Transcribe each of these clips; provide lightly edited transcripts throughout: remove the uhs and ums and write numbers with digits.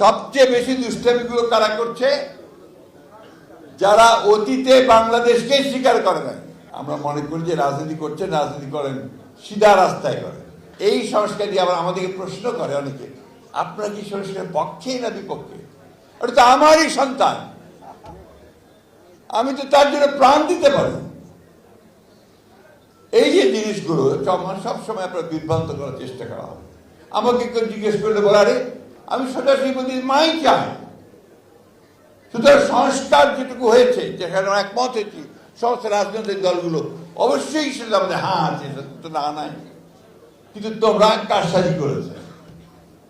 সবচেয়ে বেশি দুষ্টামিগুলো কারা করছে? যারা অতীতে বাংলাদেশকে স্বীকার করে না। আমরা মনে করি যে রাজনীতি করছেন, রাজনীতি করেন, সিধা রাস্তায় করেন। এই সংস্কার দিয়ে আবার আমাদেরকে প্রশ্ন করে অনেকে, আপনারা কি সংস্কারের পক্ষে না বিপক্ষে? ওটা তো আমারই সন্তান, আমি তো তার জন্য প্রাণ দিতে পারি। এই যে জিনিসগুলো সবসময় আপনার বিভ্রান্ত করার চেষ্টা করা হবে। আমাকে কেউ জিজ্ঞেস করলে বলারে আমি সোজাসুজি বলছি মাই চাই। সুতরাং সংস্কার যেটুকু হয়েছে, যেখানে একমত হয়েছি সমস্ত রাজনৈতিক দলগুলো, অবশ্যই সেটা আমাদের হ্যাঁ আছে, তো না নাই। কিন্তু তোমরা কারসাজি করেছে,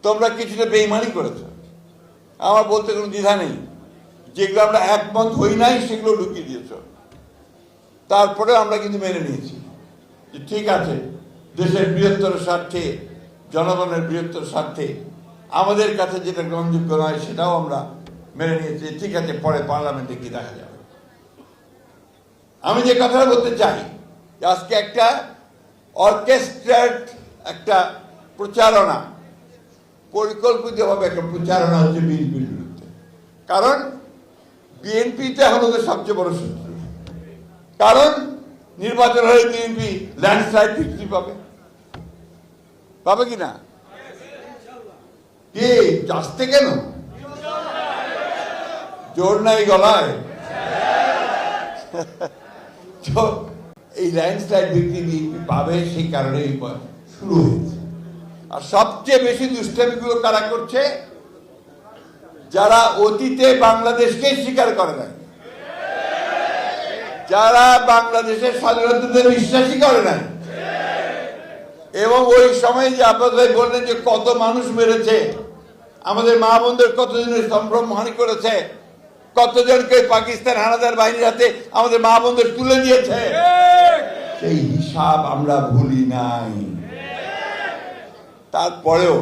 তোমরা কিছুটা বেইমানি করেছো। আমার বলতে কোনো দ্বিধা নেই। যেগুলো আমরা একমত হই নাই সেগুলো ঢুকিয়ে দিয়েছ। তারপরে আমরা কিন্তু মেনে নিয়েছি যে ঠিক আছে, দেশের বৃহত্তর স্বার্থে, জনগণের বৃহত্তর স্বার্থে আমাদের কাছে যেটা গ্রহণযোগ্য নয় সেটাও আমরা মেনে নিয়েছি। ঠিক আছে, পরে পার্লামেন্টে কি দেখা যাবে। আমি যে কথাটা বলতে চাই, আজকে একটা অর্কেস্ট্রেট একটা প্রচারণা, পরিকল্পিতভাবে একটা প্রচারণা হচ্ছে বিএনপির বিরুদ্ধে। কারণ বিএনপিতে এখন ওদের সবচেয়ে বড় শত্রু। কারণ নির্বাচন হলে বিএনপি ল্যান্ডস্লাইড ভিক্টরি পাবে কিনা? কে আসতে কেন? জোর নাই গলায়। তো এই ল্যান্ডস্লাইড ভিক্টরি বিএনপি পাবে, সেই কারণে শুরু হয়েছে। আর সবচেয়ে বেশি দুষ্টামিগুলো কারা করছে? যারা অতীতে বাংলাদেশকে স্বীকার করে না, যারা বাংলাদেশের স্বাধীনতাতে বিশ্বাসী করে না। এবং ওই সময় যে আপনাদের বললেন যে কত মানুষ মেরেছে, আমাদের মা বোনদের কতজনের সম্ভ্রমহানি করেছে, কতজনকে পাকিস্তান হানাদার বাহিনীর হাতে আমাদের মা বোনদের তুলে দিয়েছে, সেই হিসাব আমরা ভুলি নাই। তারপরেও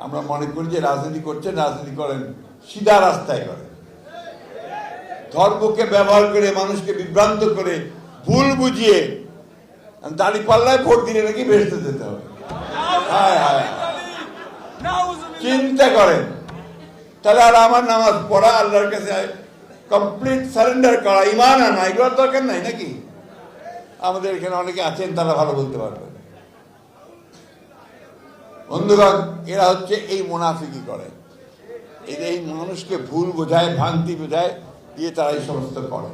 আমরা মনে করি যে রাজনীতি করছেন, রাজনীতি করেন, সিধা রাস্তায় করেন। ধর্মকে ব্যবহার করে মানুষকে বিভ্রান্ত করে ভুল বুঝিয়ে দাঁড়িপাল্লায় ভোট দিলে নাকি বেরোতে যেতে হবে। হায় হায়, চিন্তা করেন। তাহলে আর আমার নামাজ পড়া, আল্লাহর কাছে কমপ্লিট সারেন্ডার করা, ইমান আনা, এগুলোর দরকার নাই নাকি? আমাদের এখানে অনেকে আছেন, তারা ভালো বলতে পারবেন। বন্ধুগণ, এরা হচ্ছে এই মুনাফিকি করে, এই মানুষকে ভুল বোঝায়, ভ্রান্তি বোঝায় দিয়ে তারা এই সমস্ত করে।